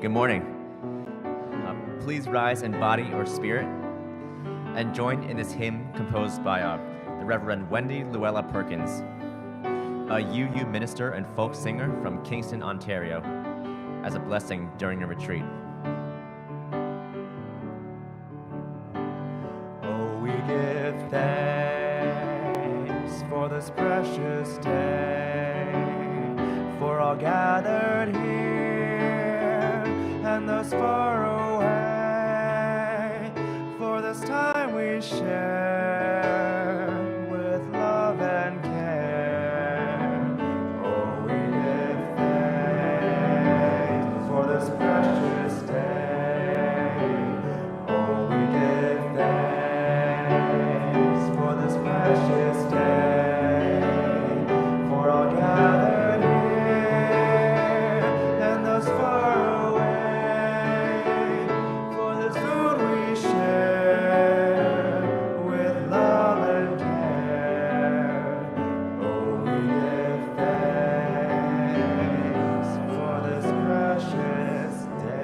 Good morning. Please rise in body or spirit and join in this hymn composed by the Reverend Wendy Luella Perkins, a UU minister and folk singer from Kingston, Ontario, as a blessing during a retreat. Oh, we give thanks for this precious day, for all gathered here and those far away, for this time we share with love and care. Oh, we give thanks for this precious day. Oh, we give thanks for this precious day, for all gathered here and those far away, for this food we share with love and care. Oh, we give thanks for this precious day.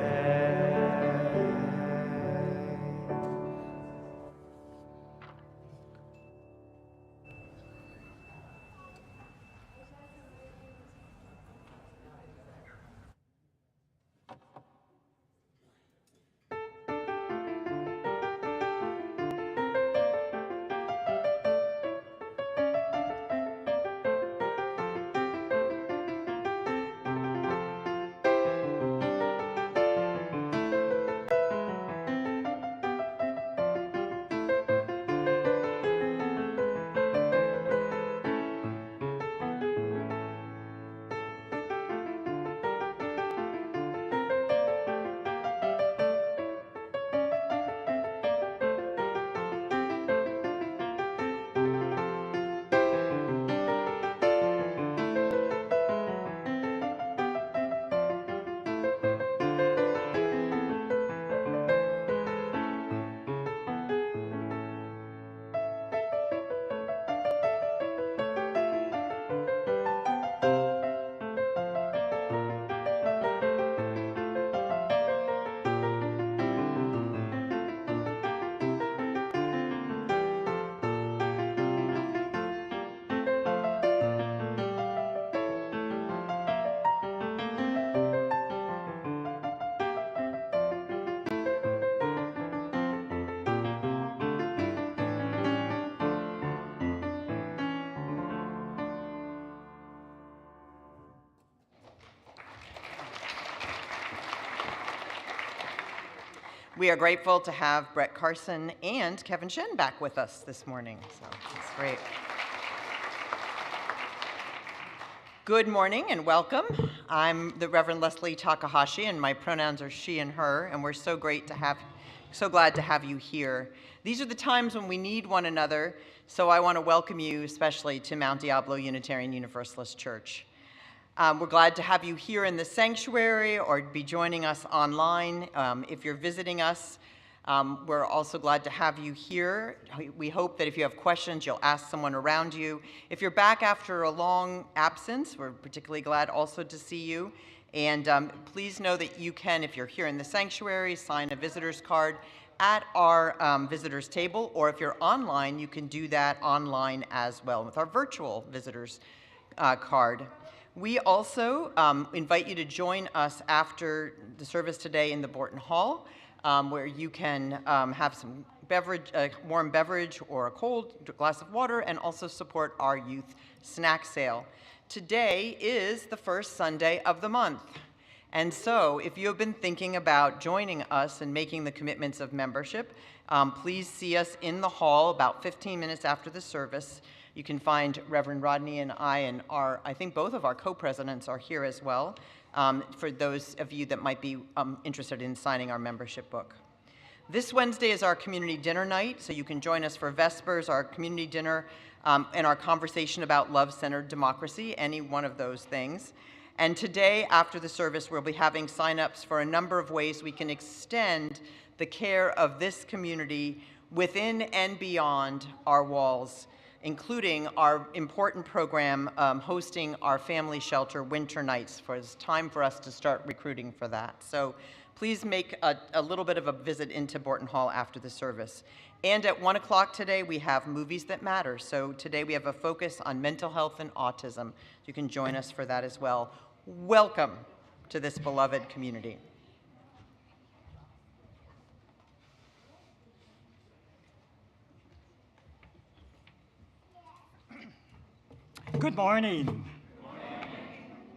We are grateful to have Brett Carson and Kevin Shen back with us this morning, so it's great. Good morning and welcome. I'm the Reverend Leslie Takahashi, and my pronouns are she and her, and we're so glad to have you here. These are the times when we need one another, so I want to welcome you especially to Mount Diablo Unitarian Universalist Church. We're glad to have you here in the sanctuary or be joining us online. If you're visiting us, we're also glad to have you here. We hope that if you have questions, you'll ask someone around you. If you're back after a long absence, we're particularly glad also to see you. And please know that you can, if you're here in the sanctuary, sign a visitor's card at our visitors table, or if you're online, you can do that online as well with our virtual visitors card. We also invite you to join us after the service today in the Borton Hall, where you can have some beverage, warm beverage or a cold glass of water, and also support our youth snack sale. Today is the first Sunday of the month. And so if you have been thinking about joining us and making the commitments of membership, please see us in the hall about 15 minutes after the service. You can find Reverend Rodney and I think both of our co-presidents are here as well, for those of you that might be interested in signing our membership book. This Wednesday is our community dinner night, so you can join us for Vespers, our community dinner, and our conversation about love-centered democracy, any one of those things. And today, after the service, we'll be having sign-ups for a number of ways we can extend the care of this community within and beyond our walls. including our important program hosting our family shelter winter nights. It's time for us to start recruiting for that. So please make a little bit of a visit into Borton Hall after the service. And at 1 o'clock today, we have Movies That Matter. So today we have a focus on mental health and autism. You can join us for that as well. Welcome to this beloved community. Good morning.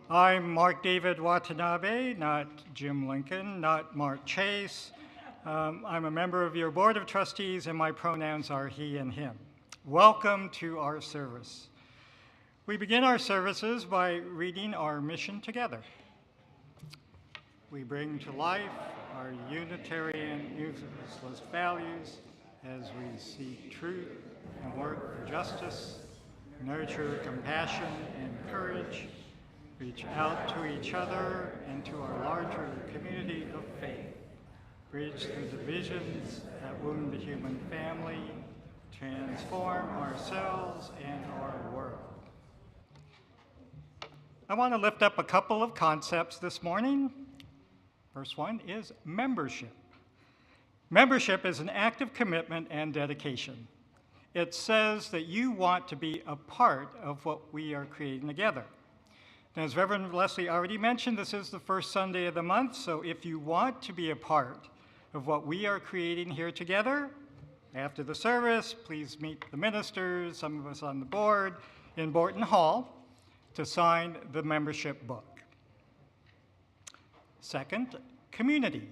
I'm Mark David Watanabe, not Jim Lincoln, not Mark Chase. I'm a member of your Board of Trustees, and my pronouns are he and him. Welcome to our service. We begin our services by reading our mission together. We bring to life our Unitarian Universalist values as we seek truth and work for justice, nurture compassion and courage, reach out to each other and to our larger community of faith, bridge the divisions that wound the human family, transform ourselves and our world. I want to lift up a couple of concepts this morning. First one is membership. Membership is an act of commitment and dedication. It says that you want to be a part of what we are creating together. And as Reverend Leslie already mentioned, this is the first Sunday of the month, so if you want to be a part of what we are creating here together, after the service, please meet the ministers, some of us on the board, in Borton Hall to sign the membership book. Second, community.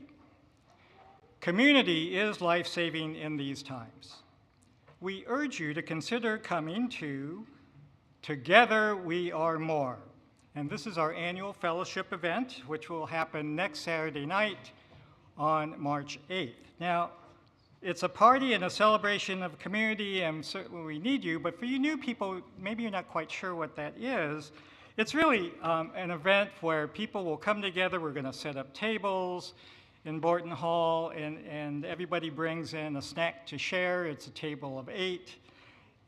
Community is life-saving in these times. We urge you to consider coming to Together We Are More. And this is our annual fellowship event, which will happen next Saturday night on March 8th. Now, it's a party and a celebration of community, and certainly we need you, but for you new people, maybe you're not quite sure what that is. It's really an event where people will come together. We're going to set up tables in Borton Hall, and everybody brings in a snack to share. It's a table of 8,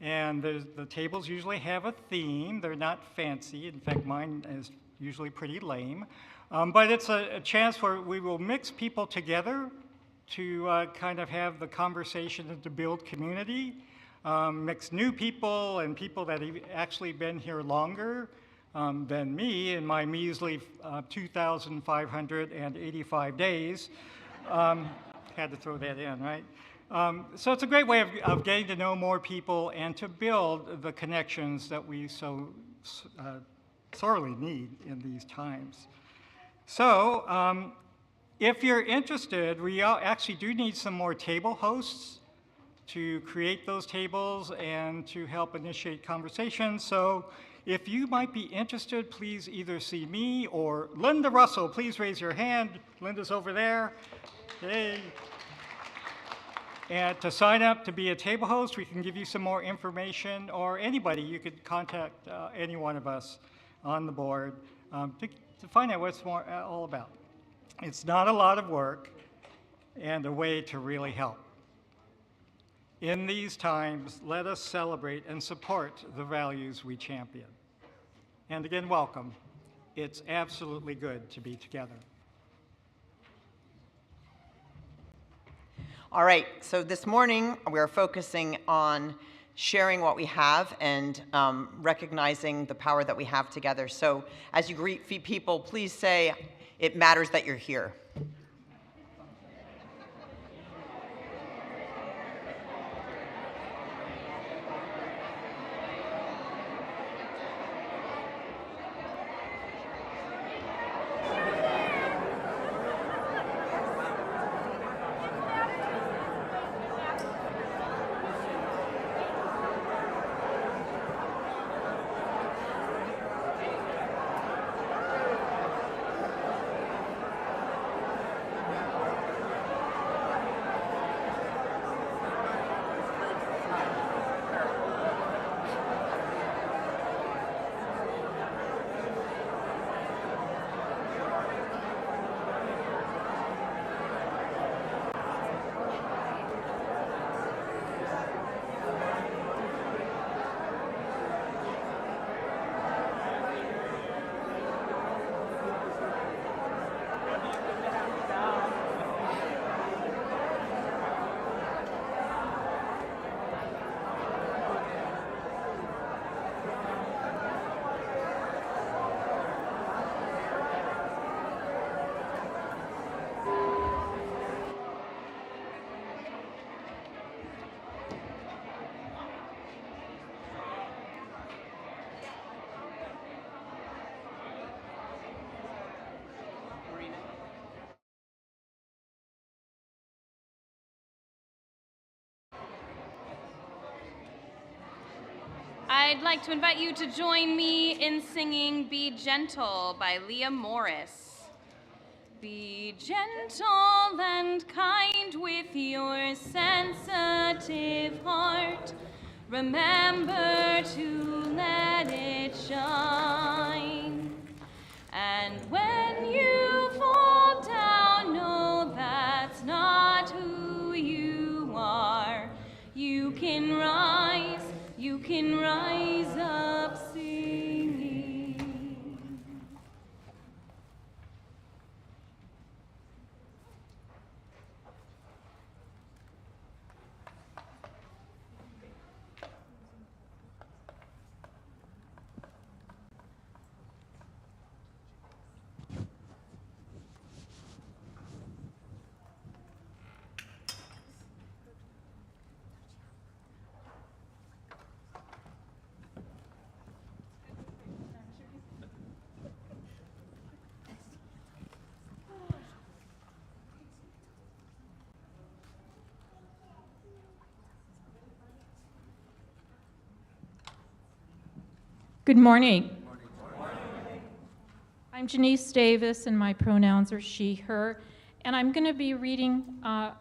and the tables usually have a theme. They're not fancy. In fact, mine is usually pretty lame. But it's a chance where we will mix people together to kind of have the conversation and to build community, mix new people and people that have actually been here longer than me in my measly 2,585 days. Had to throw that in, right? So it's a great way of getting to know more people and to build the connections that we so sorely need in these times. So if you're interested, we actually do need some more table hosts to create those tables and to help initiate conversations. So if you might be interested, please either see me or Linda Russell. Please raise your hand. Linda's over there. Hey. And to sign up to be a table host, we can give you some more information, or anybody. You could contact any one of us on the board to find out what it's all about. It's not a lot of work and a way to really help. In these times, let us celebrate and support the values we champion. And again, welcome. It's absolutely good to be together. All right, so this morning we're focusing on sharing what we have and recognizing the power that we have together. So as you greet people, please say, "It matters that you're here." I'd like to invite you to join me in singing Be Gentle by Leah Morris. Be gentle and kind with your sensitive heart. Remember to let it shine. And when you fall down, know that's not who you are. You can rise up singing. Good morning. I'm Janice Davis, and my pronouns are she, her, and I'm going to be reading a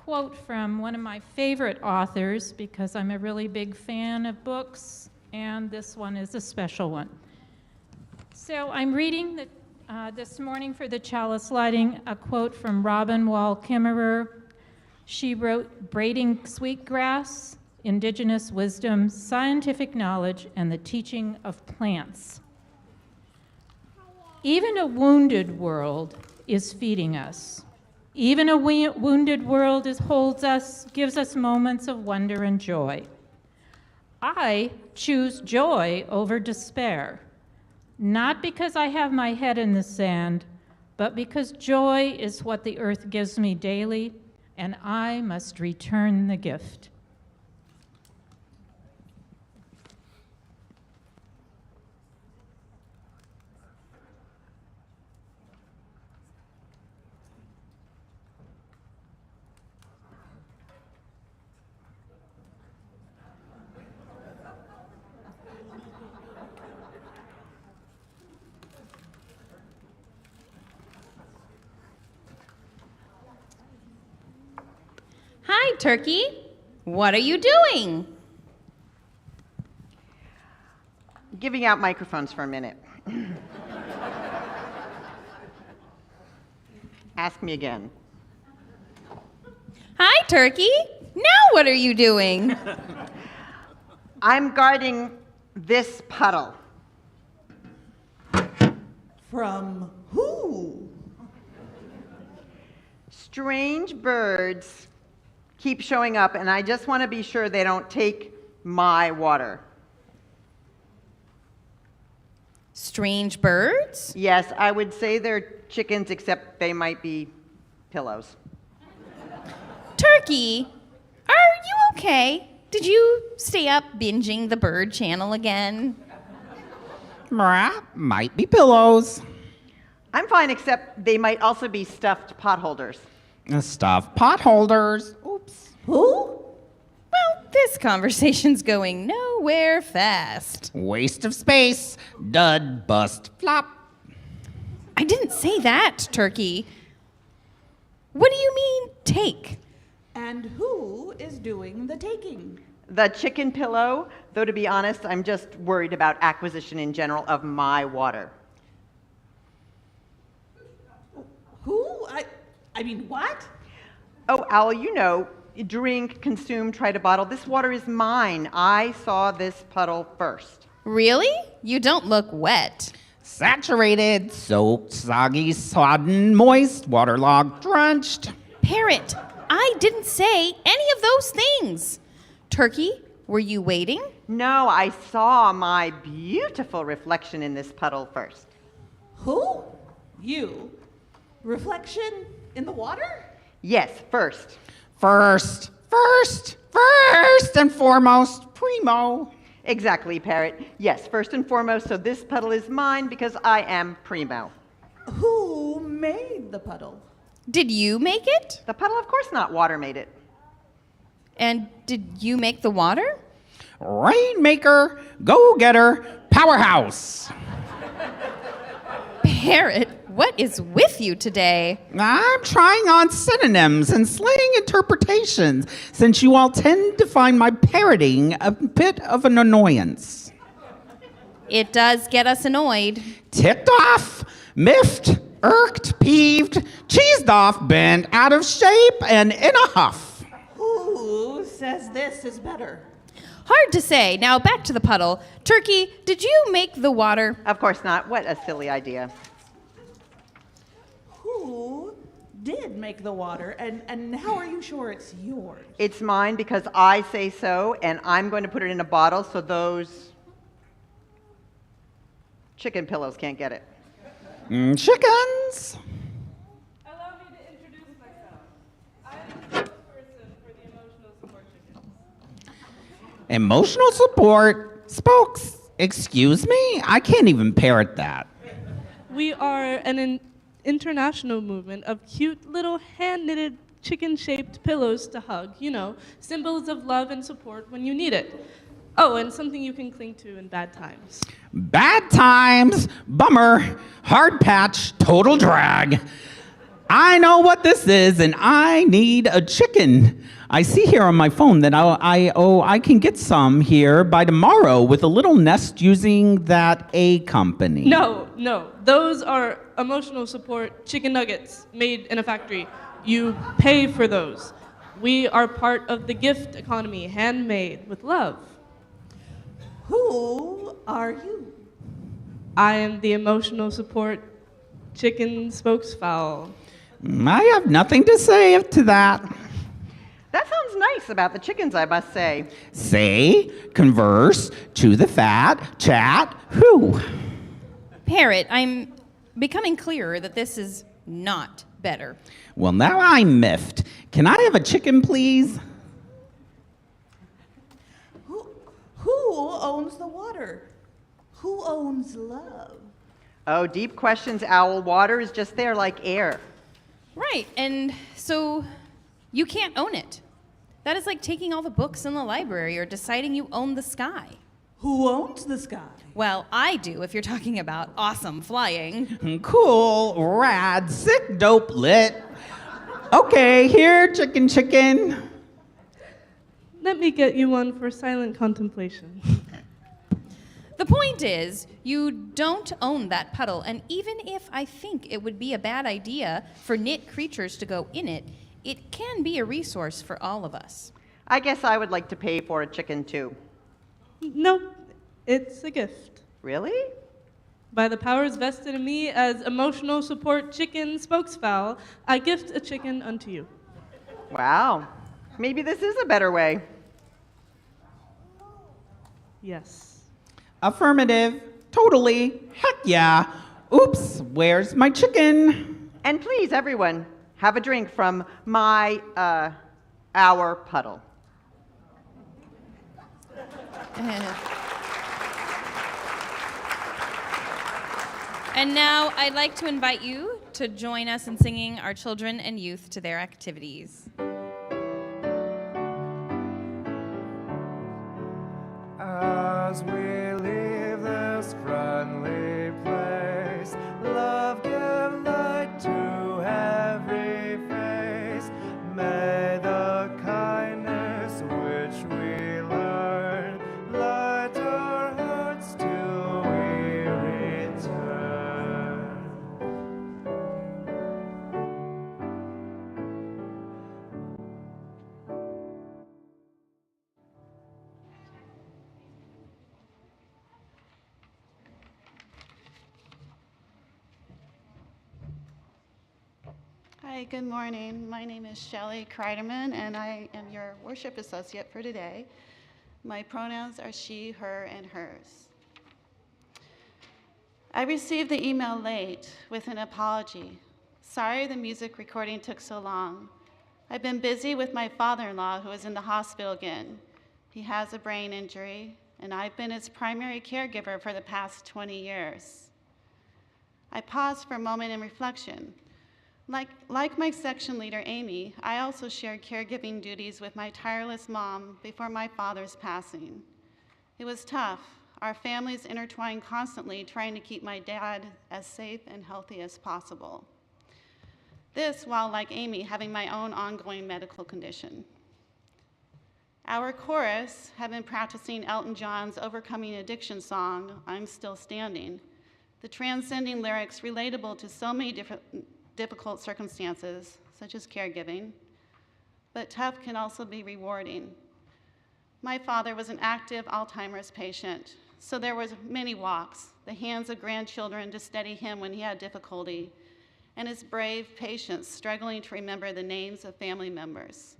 quote from one of my favorite authors because I'm a really big fan of books, and this one is a special one. So I'm reading this morning for the chalice lighting a quote from Robin Wall Kimmerer. She wrote, "Braiding sweetgrass, indigenous wisdom, scientific knowledge, and the teaching of plants. Even a wounded world is feeding us. Even a wounded world holds us, gives us moments of wonder and joy. I choose joy over despair, not because I have my head in the sand, but because joy is what the earth gives me daily, and I must return the gift." Hi, Turkey. What are you doing? Giving out microphones for a minute. Ask me again. Hi, Turkey. Now what are you doing? I'm guarding this puddle. From who? Strange birds keep showing up, and I just want to be sure they don't take my water. Strange birds? Yes, I would say they're chickens, except they might be pillows. Turkey, are you okay? Did you stay up binging the bird channel again? Might be pillows. I'm fine, except they might also be stuffed potholders. Stuffed potholders. Oops. Who? Well, this conversation's going nowhere fast. Waste of space. Dud, bust, flop. I didn't say that, Turkey. What do you mean, take? And who is doing the taking? The chicken pillow, though to be honest, I'm just worried about acquisition in general of my water. Who? I mean, what? Oh, Owl, you know, drink, consume, try to bottle. This water is mine. I saw this puddle first. Really? You don't look wet. Saturated, soaked, soggy, sodden, moist, waterlogged, drenched. Parrot, I didn't say any of those things. Turkey, were you waiting? No, I saw my beautiful reflection in this puddle first. Who? You? Reflection in the water? Yes, first. First and foremost, primo. Exactly, Parrot. Yes, first and foremost, so this puddle is mine because I am primo. Who made the puddle? Did you make it? The puddle, of course not. Water made it. And did you make the water? Rainmaker, go-getter, powerhouse. Parrot, what is with you today? I'm trying on synonyms and slang interpretations, since you all tend to find my parroting a bit of an annoyance. It does get us annoyed. Ticked off, miffed, irked, peeved, cheesed off, bent out of shape, and in a huff. Who says this is better? Hard to say. Now back to the puddle. Turkey, did you make the water? Of course not. What a silly idea. Who did make the water, and how are you sure it's yours? It's mine because I say so, and I'm going to put it in a bottle so those chicken pillows can't get it. Chickens. Allow me to introduce myself. I am the spokesperson for the Emotional Support Chickens. Emotional support spokes. Excuse me? I can't even parrot that. We are an international movement of cute little hand-knitted chicken-shaped pillows to hug, you know, symbols of love and support when you need it. Oh, and something you can cling to in bad times. Bad times, bummer, hard patch, total drag. I know what this is, and I need a chicken. I see here on my phone that I can get some here by tomorrow with a little nest using that A company. No, those are emotional support chicken nuggets made in a factory. You pay for those. We are part of the gift economy, handmade with love. Who are you? I am the emotional support chicken spokesfowl. I have nothing to say to that. That sounds nice about the chickens, I must say. Say, converse, chew the fat, chat, who? Parrot, I'm becoming clearer that this is not better. Well, now I'm miffed. Can I have a chicken, please? Who owns the water? Who owns love? Oh, deep questions, Owl. Water is just there like air. Right, and so you can't own it. That is like taking all the books in the library or deciding you own the sky. Who owns the sky? Well, I do if you're talking about awesome flying. Cool, rad, sick, dope, lit. Okay, here, chicken. Let me get you one for silent contemplation. The point is, you don't own that puddle, and even if I think it would be a bad idea for knit creatures to go in it, it can be a resource for all of us. I guess I would like to pay for a chicken too. No, it's a gift. Really? By the powers vested in me as emotional support chicken spokesfowl, I gift a chicken unto you. Wow. Maybe this is a better way. Yes. Affirmative, totally, heck yeah. Oops, where's my chicken? And please, everyone, have a drink from our puddle. And now I'd like to invite you to join us in singing our children and youth to their activities. As we leave this friendly place, love give light to every face. May the kindness which we learn light our hearts till we return. Hi, good morning. My name is Shelley Kreiderman, and I am your worship associate for today. My pronouns are she, her, and hers. I received the email late with an apology. Sorry the music recording took so long. I've been busy with my father-in-law who is in the hospital again. He has a brain injury, and I've been his primary caregiver for the past 20 years. I paused for a moment in reflection. Like my section leader, Amy, I also shared caregiving duties with my tireless mom before my father's passing. It was tough. Our families intertwined constantly, trying to keep my dad as safe and healthy as possible. This while, like Amy, having my own ongoing medical condition. Our chorus had been practicing Elton John's Overcoming Addiction song, I'm Still Standing, the transcending lyrics relatable to so many difficult circumstances, such as caregiving, but tough can also be rewarding. My father was an active Alzheimer's patient, so there was many walks, the hands of grandchildren to steady him when he had difficulty, and his brave patients struggling to remember the names of family members.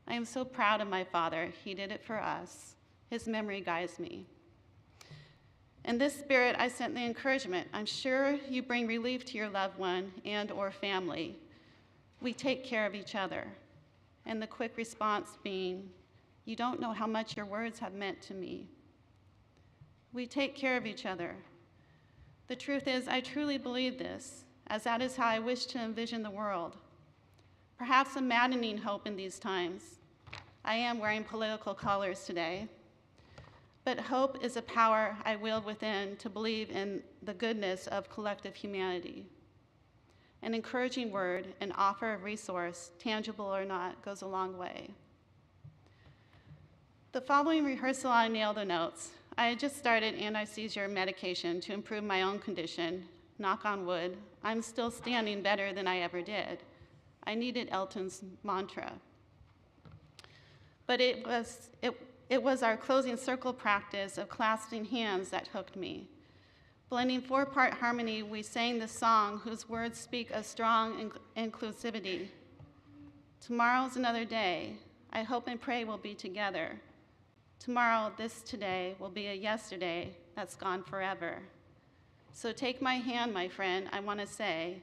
I am so proud of my father. He did it for us. His memory guides me. In this spirit, I sent the encouragement. I'm sure you bring relief to your loved one and or family. We take care of each other. And the quick response being, you don't know how much your words have meant to me. We take care of each other. The truth is, I truly believe this, as that is how I wish to envision the world. Perhaps a maddening hope in these times. I am wearing political colors today. But hope is a power I wield within to believe in the goodness of collective humanity. An encouraging word, an offer of resource, tangible or not, goes a long way. The following rehearsal, I nailed the notes. I had just started anti-seizure medication to improve my own condition. Knock on wood, I'm still standing better than I ever did. I needed Elton's mantra. But it was our closing circle practice of clasping hands that hooked me. Blending four-part harmony, we sang the song whose words speak of strong inclusivity. Tomorrow's another day. I hope and pray we'll be together. Tomorrow, this today, will be a yesterday that's gone forever. So take my hand, my friend, I want to say,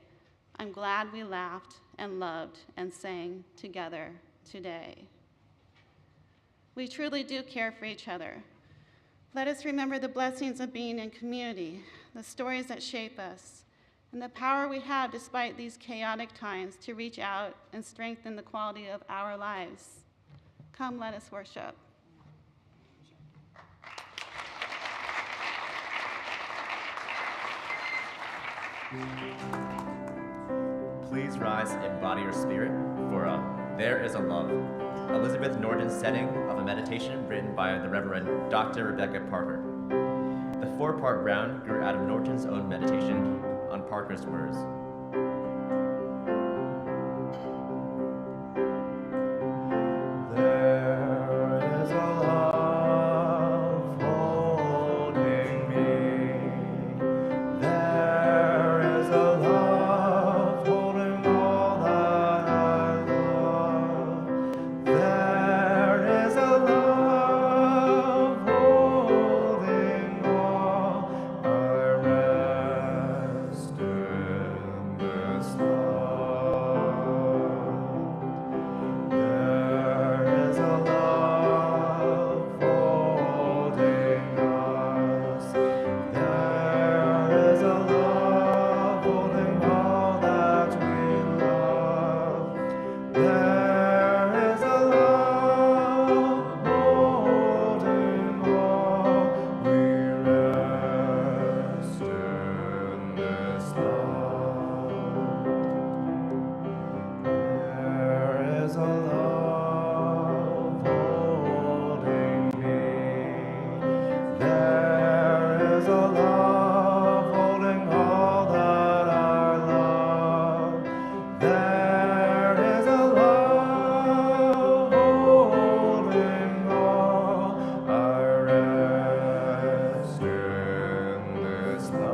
I'm glad we laughed and loved and sang together today. We truly do care for each other. Let us remember the blessings of being in community, the stories that shape us, and the power we have despite these chaotic times to reach out and strengthen the quality of our lives. Come, let us worship. Please rise in body or spirit for There Is a Love, Elizabeth Norton's setting of a meditation written by the Reverend Dr. Rebecca Parker. The four-part round grew out of Norton's own meditation on Parker's words. There is a love holding me. There is a love holding all that I love. There is a love holding all. I rest in this love. There is a love holding us. There is a love holding all that we love. There is a love holding all. We rest in this love. There is a love holding me. There is a love holding all that I love. There is a love holding all. I rest in this love.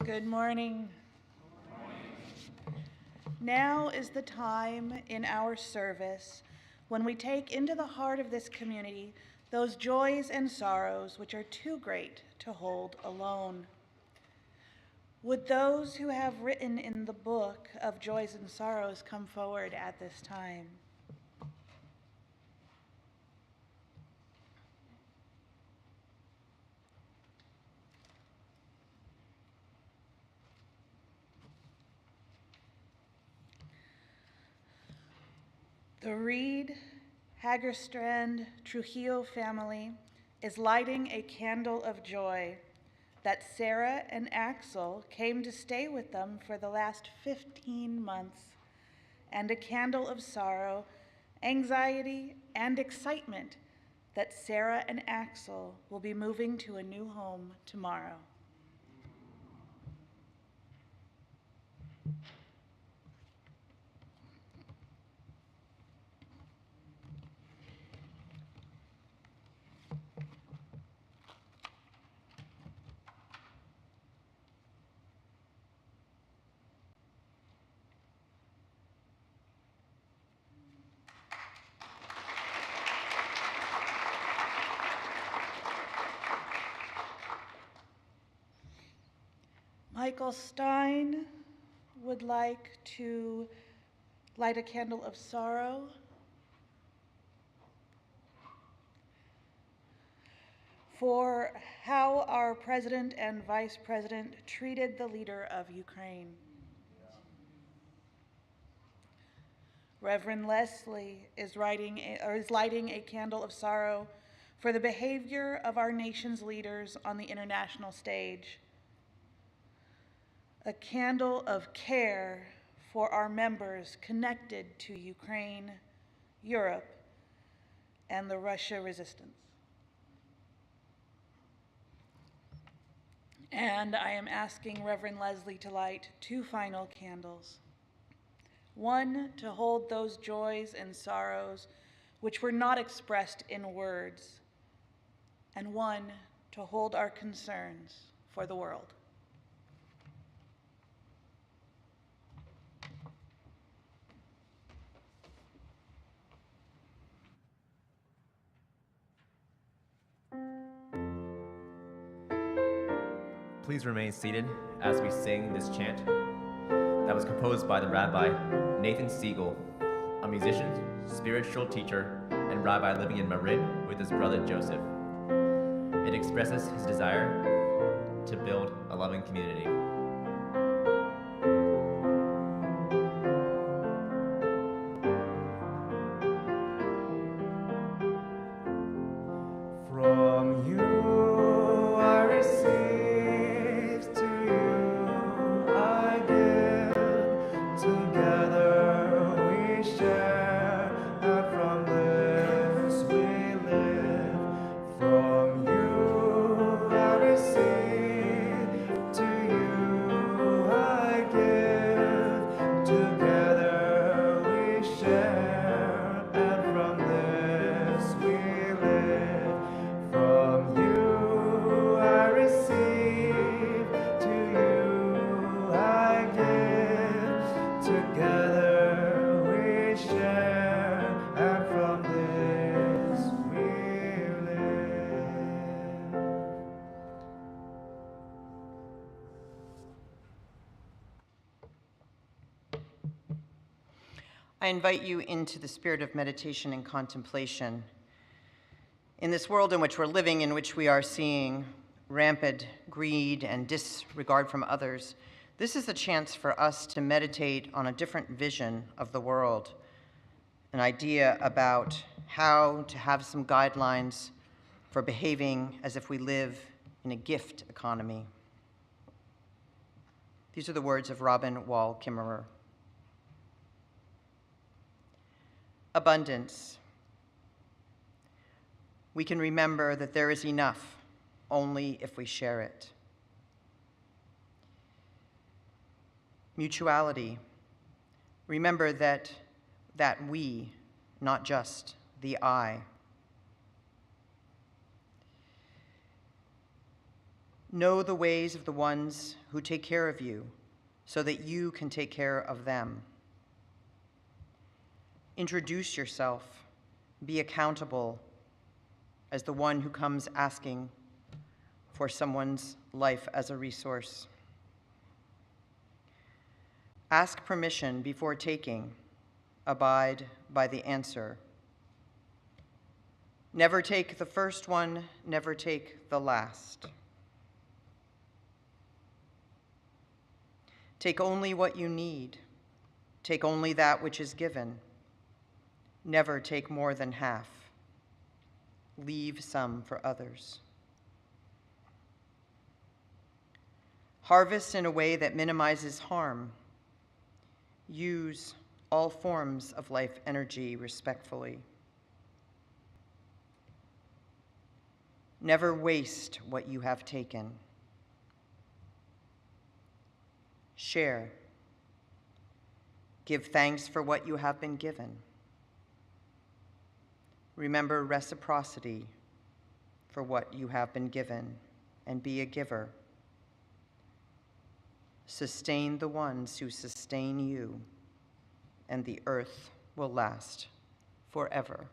Good morning. Now is the time in our service when we take into the heart of this community those joys and sorrows which are too great to hold alone. Would those who have written in the book of joys and sorrows come forward at this time? The Reed, Hagerstrand, Trujillo family is lighting a candle of joy that Sarah and Axel came to stay with them for the last 15 months, and a candle of sorrow, anxiety, and excitement that Sarah and Axel will be moving to a new home tomorrow. Michael Stein would like to light a candle of sorrow. For how our president and vice president treated the leader of Ukraine. Reverend Leslie is lighting a candle of sorrow for the behavior of our nation's leaders on the international stage. A candle of care for our members connected to Ukraine, Europe, and the Russia resistance. And I am asking Reverend Leslie to light 2 final candles. One to hold those joys and sorrows which were not expressed in words, and one to hold our concerns for the world. Please remain seated as we sing this chant that was composed by the Rabbi Nathan Siegel, a musician, spiritual teacher, and rabbi living in Marin with his brother Joseph. It expresses his desire to build a loving community. From you I receive, to you I give. Together we share, and from this we live. From you I receive, to you I give. Together we share, and from this we live. From you I receive, to you I give. Together we share, and from this we live. I invite you into the spirit of meditation and contemplation. In this world in which we're living, in which we are seeing rampant greed and disregard from others, this is a chance for us to meditate on a different vision of the world, an idea about how to have some guidelines for behaving as if we live in a gift economy. These are the words of Robin Wall Kimmerer. Abundance. We can remember that there is enough only if we share it. Mutuality. Remember that we, not just the I. Know the ways of the ones who take care of you so that you can take care of them. Introduce yourself, be accountable as the one who comes asking for someone's life as a resource. Ask permission before taking. Abide by the answer. Never take the first one, never take the last. Take only what you need. Take only that which is given. Never take more than half. Leave some for others. Harvest in a way that minimizes harm. Use all forms of life energy respectfully. Never waste what you have taken. Share. Give thanks for what you have been given. Remember reciprocity for what you have been given, and be a giver. Sustain the ones who sustain you, and the earth will last forever.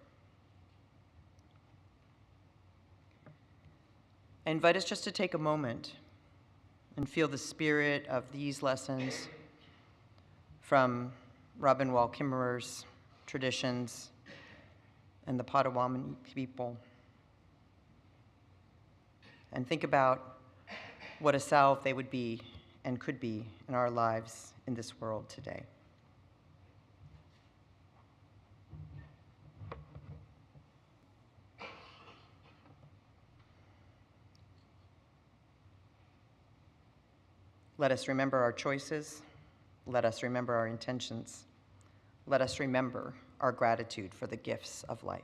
I invite us just to take a moment and feel the spirit of these lessons from Robin Wall Kimmerer's traditions and the Potawatomi people. And think about what a salve they would be and could be in our lives in this world today. Let us remember our choices. Let us remember our intentions. Let us remember our gratitude for the gifts of life.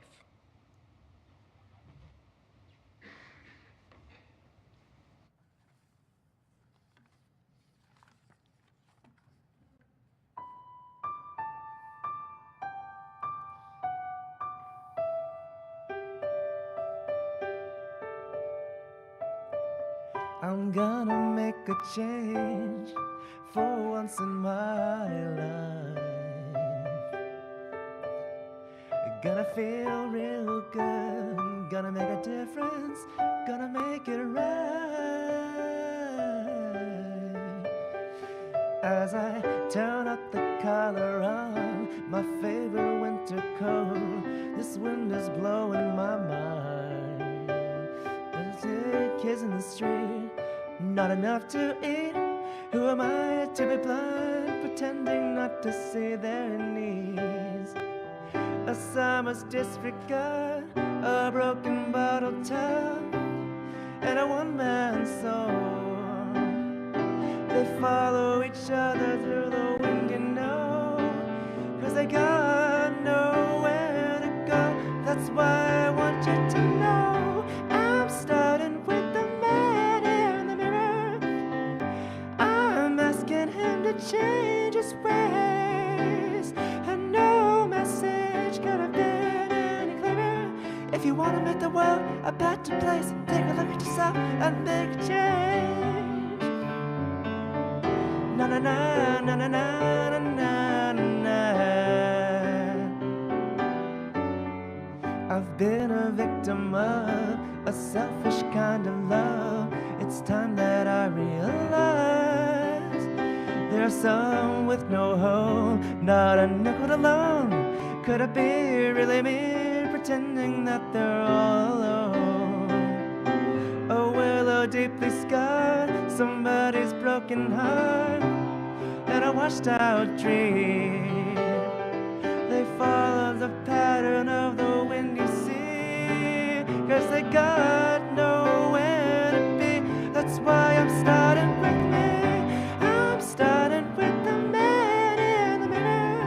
I'm gonna make a change for once in my life. Gonna feel real good, gonna make a difference, gonna make it right. As I turn up the collar on my favorite winter coat, this wind is blowing my mind. There's kids in the street, not enough to eat. Who am I to be blind, pretending not to see their needs? A summer's disregard, a broken bottle top, and a one-man song. They follow each other through the wind, you know, 'cause they got nowhere to go. That's why I want you to know I'm starting with the man in the mirror. I'm asking him to change his ways, and no message could have been any clearer. If you want to make the world a better place, take a look at yourself and make a change. Na na na na na na na na. I've been a victim of a selfish kind of love. It's time that I realize there are some with no hope, not a nickel alone. Could it be really me pretending that they're all alone? A willow deeply scarred, somebody's broken heart, and a washed out tree. They follow the pattern of the wind, you see, 'cause they got nowhere to be. That's why I'm starting with me. I'm starting with the man in the mirror.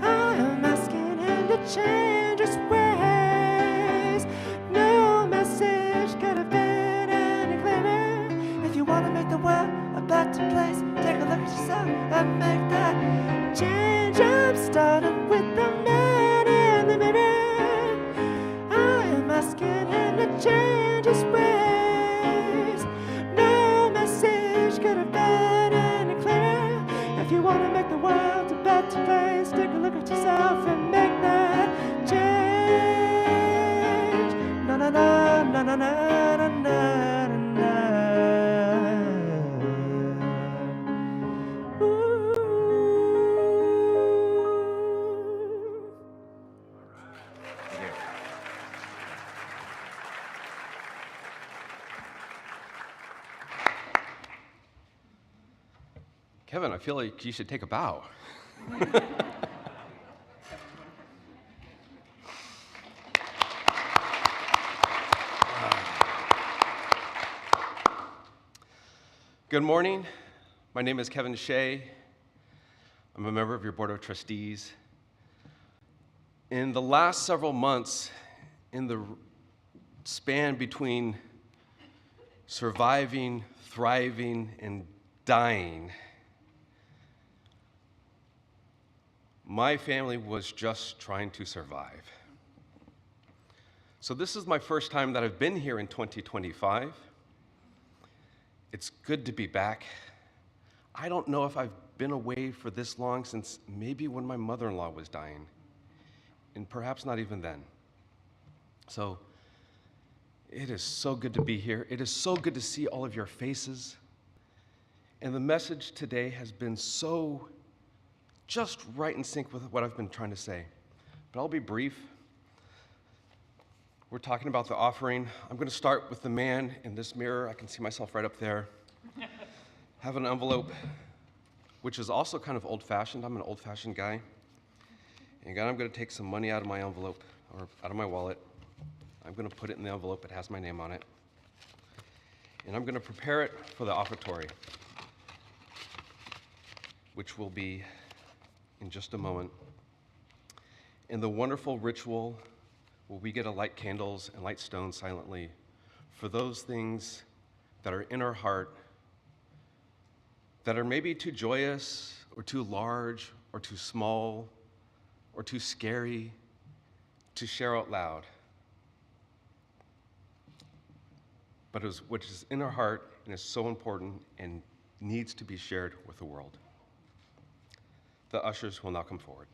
I'm asking him to change his ways. No message could have been any clearer. If you want to make the world a better place, take a look at yourself and make that change. I'm starting with the man in the mirror. I'm asking him to change his ways. No message could have been any clearer. If you want to make the world a better place, take a look at yourself and make that change. Na na na na na na na na na. Ooh. Kevin, I feel like you should take a bow. Good morning. My name is Kevin Shea. I'm a member of your Board of Trustees. In the last several months, in the span between surviving, thriving, and dying, my family was just trying to survive. So this is my first time that I've been here in 2025. It's good to be back. I don't know if I've been away for this long since maybe when my mother-in-law was dying, and perhaps not even then. So it is so good to be here. It is so good to see all of your faces. And the message today has been so just right in sync with what I've been trying to say. But I'll be brief. We're talking about the offering. I'm going to start with the man in this mirror. I can see myself right up there. Have an envelope, which is also kind of old-fashioned. I'm an old-fashioned guy. And I'm going to take some money out of my envelope, or out of my wallet. I'm going to put it in the envelope. It has my name on it. And I'm going to prepare it for the offertory, which will be in just a moment. In the wonderful ritual where we get to light candles and light stones silently for those things that are in our heart that are maybe too joyous or too large or too small or too scary to share out loud, but which is in our heart and is so important and needs to be shared with the world. The ushers will now come forward.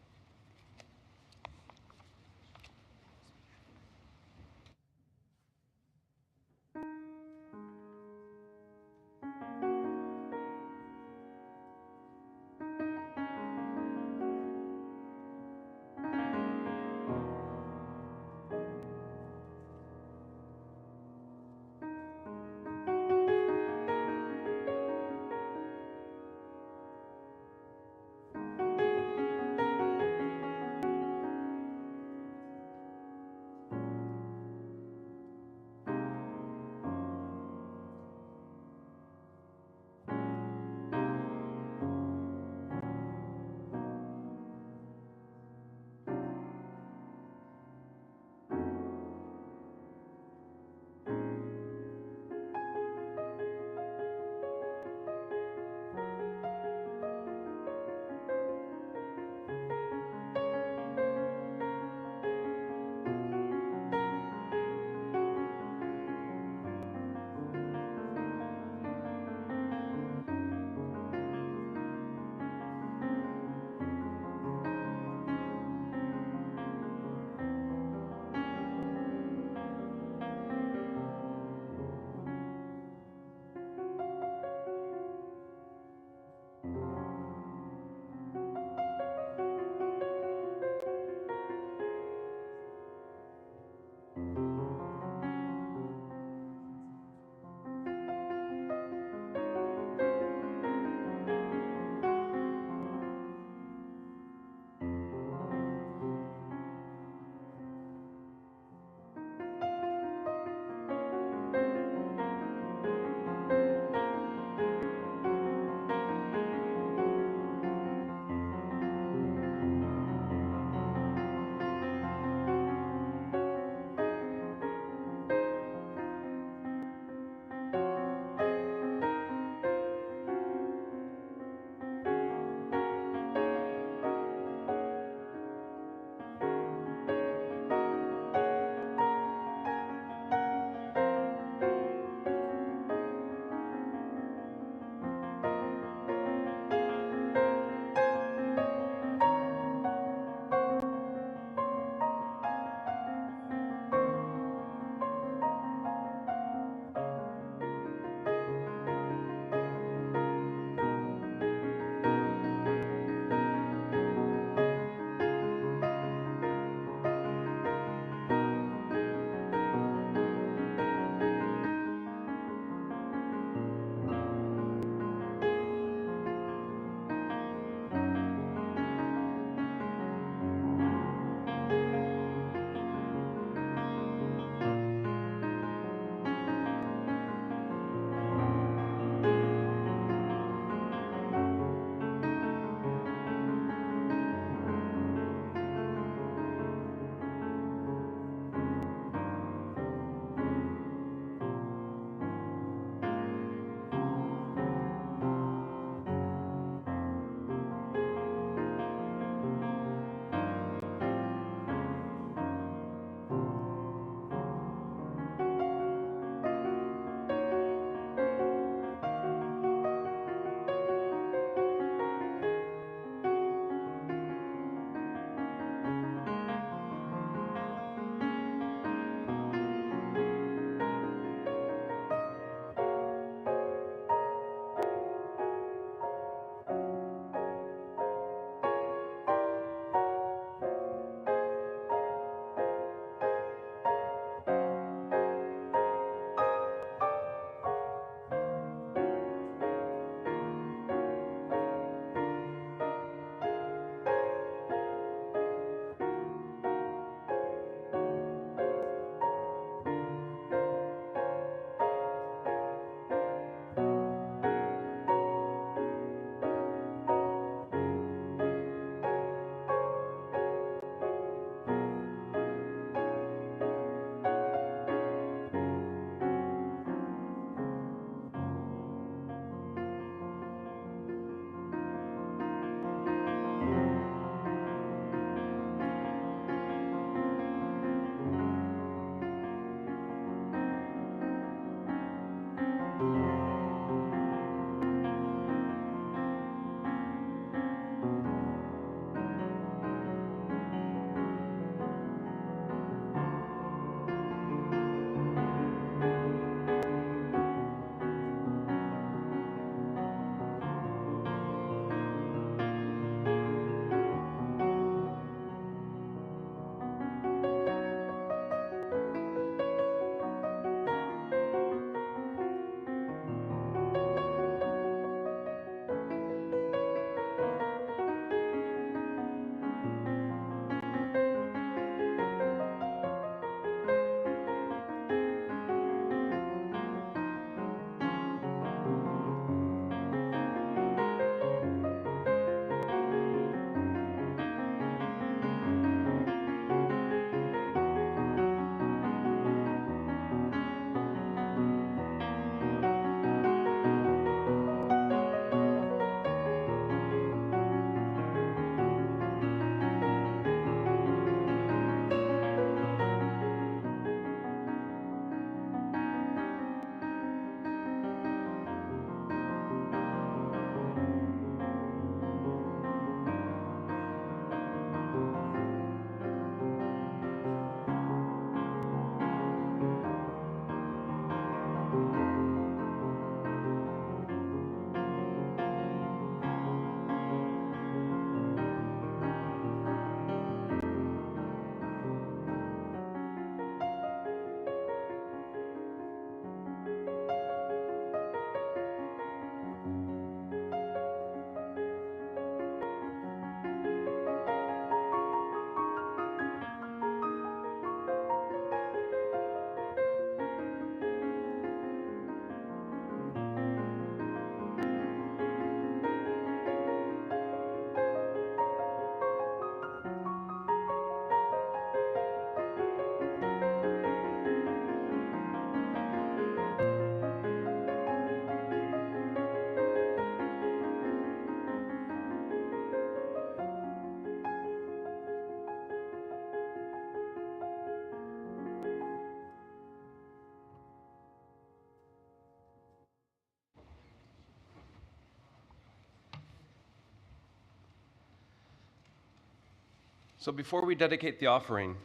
So before we dedicate the offering,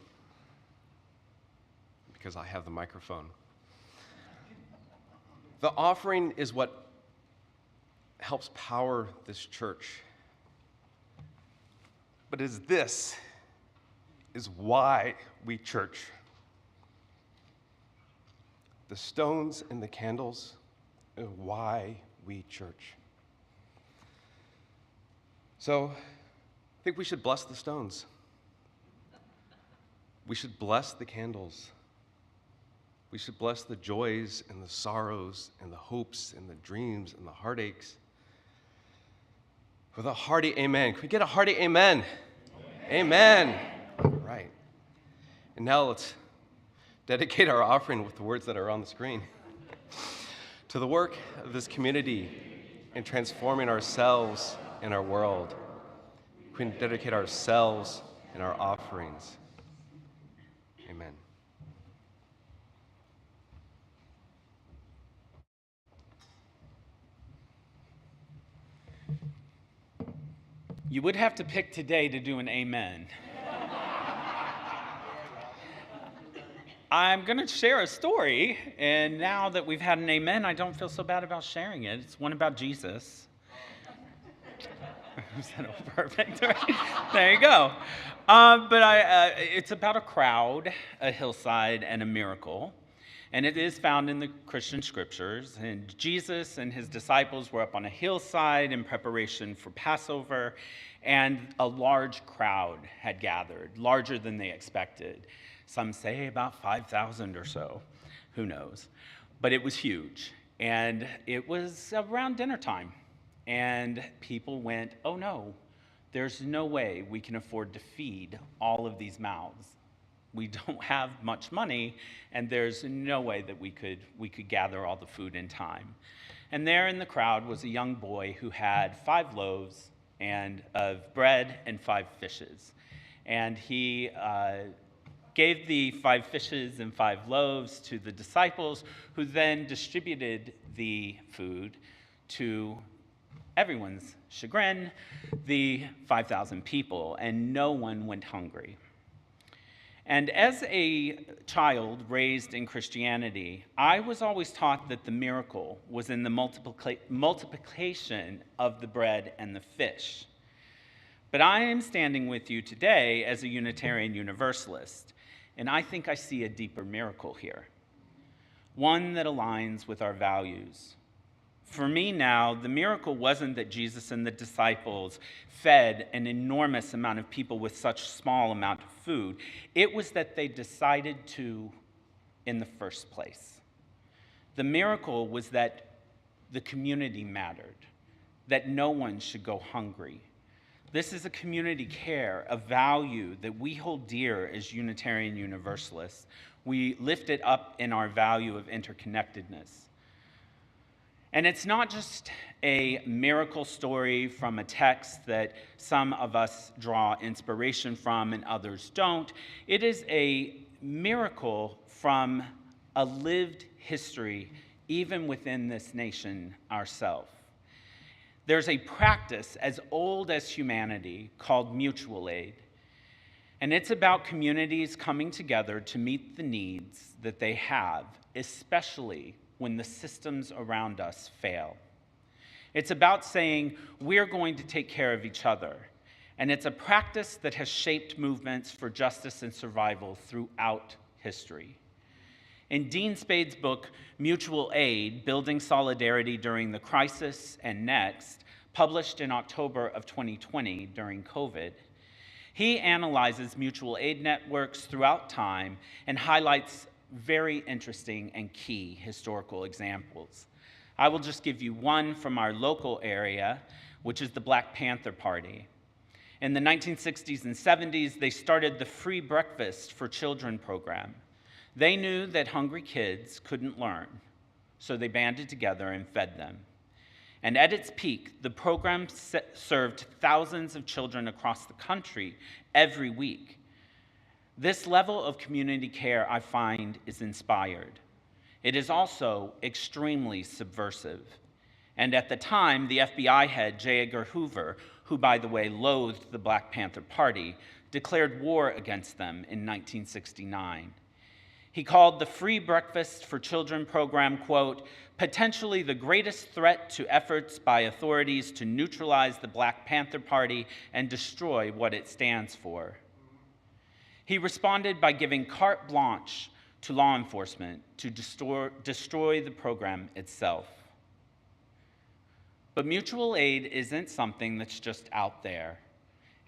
because I have the microphone, the offering is what helps power this church. But this is why we church. The stones and the candles are why we church. So I think we should bless the stones. We should bless the candles. We should bless the joys and the sorrows and the hopes and the dreams and the heartaches. With a hearty amen. Can we get a hearty amen? Amen. All right. And now let's dedicate our offering with the words that are on the screen. To the work of this community in transforming ourselves and our world. We can dedicate ourselves and our offerings. Amen. You would have to pick today to do an amen. I'm going to share a story, and now that we've had an amen, I don't feel so bad about sharing it. It's one about Jesus. Is that all perfect? There you go. It's about a crowd, a hillside, and a miracle. And it is found in the Christian scriptures. And Jesus and his disciples were up on a hillside in preparation for Passover, and a large crowd had gathered, larger than they expected. Some say about 5,000 or so, who knows. But it was huge, and it was around dinner time. And people went, oh no, there's no way we can afford to feed all of these mouths. We don't have much money, and there's no way that we could gather all the food in time. And there in the crowd was a young boy who had 5 loaves of bread and 5 fishes. And he gave the 5 fishes and 5 loaves to the disciples, who then distributed the food to everyone's chagrin, the 5,000 people, and no one went hungry. And as a child raised in Christianity, I was always taught that the miracle was in the multiplication of the bread and the fish. But I am standing with you today as a Unitarian Universalist, and I think I see a deeper miracle here, one that aligns with our values. For me now, the miracle wasn't that Jesus and the disciples fed an enormous amount of people with such small amount of food. It was that they decided to in the first place. The miracle was that the community mattered, that no one should go hungry. This is a community care, a value that we hold dear as Unitarian Universalists. We lift it up in our value of interconnectedness. And it's not just a miracle story from a text that some of us draw inspiration from and others don't. It is a miracle from a lived history, even within this nation ourselves. There's a practice as old as humanity called mutual aid. And it's about communities coming together to meet the needs that they have, especially when the systems around us fail. It's about saying, we're going to take care of each other. And it's a practice that has shaped movements for justice and survival throughout history. In Dean Spade's book, Mutual Aid, Building Solidarity During the Crisis and Next, published in October of 2020 during COVID, he analyzes mutual aid networks throughout time and highlights very interesting and key historical examples. I will just give you one from our local area, which is the Black Panther Party. In the 1960s and 70s, they started the Free Breakfast for Children program. They knew that hungry kids couldn't learn, so they banded together and fed them. And at its peak, the program served thousands of children across the country every week. This level of community care, I find, is inspired. It is also extremely subversive. And at the time, the FBI head, J. Edgar Hoover, who who, by the way, loathed the Black Panther Party, declared war against them in 1969. He called the Free Breakfast for Children program, quote, potentially the greatest threat to efforts by authorities to neutralize the Black Panther Party and destroy what it stands for. He responded by giving carte blanche to law enforcement to destroy the program itself. But mutual aid isn't something that's just out there.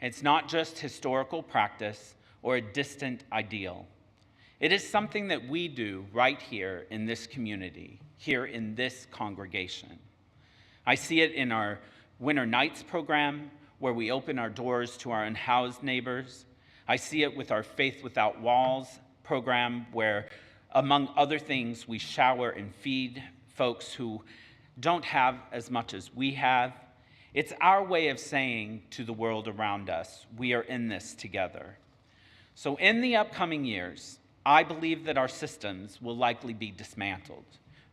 It's not just historical practice or a distant ideal. It is something that we do right here in this community, here in this congregation. I see it in our Winter Nights program, where we open our doors to our unhoused neighbors. I see it with our Faith Without Walls program, where, among other things, we shower and feed folks who don't have as much as we have. It's our way of saying to the world around us, we are in this together. So in the upcoming years, I believe that our systems will likely be dismantled,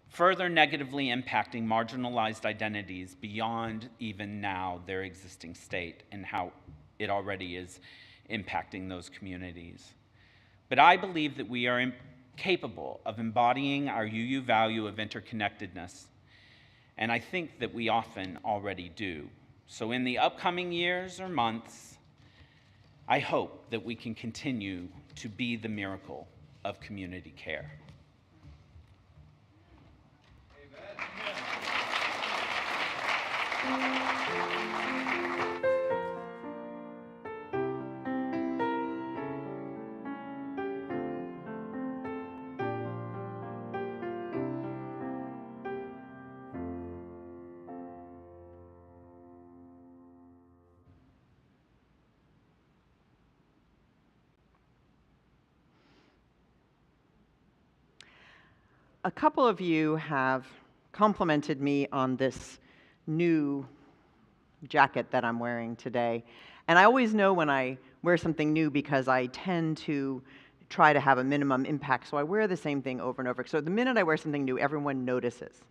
further negatively impacting marginalized identities beyond even now their existing state and how it already is impacting those communities. But I believe that we are capable of embodying our UU value of interconnectedness, and I think that we often already do. So in the upcoming years or months, I hope that we can continue to be the miracle of community care. A couple of you have complimented me on this new jacket that I'm wearing today. And I always know when I wear something new because I tend to try to have a minimum impact, so I wear the same thing over and over. So the minute I wear something new, everyone notices.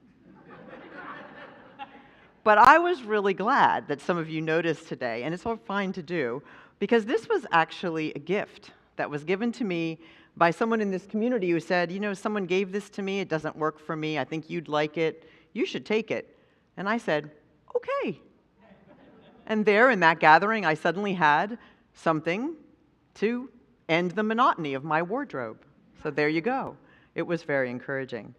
But I was really glad that some of you noticed today, and it's all fine to do, because this was actually a gift that was given to me by someone in this community who said, you know, someone gave this to me, it doesn't work for me, I think you'd like it, you should take it. And I said, okay. And there in that gathering, I suddenly had something to end the monotony of my wardrobe. So there you go. It was very encouraging.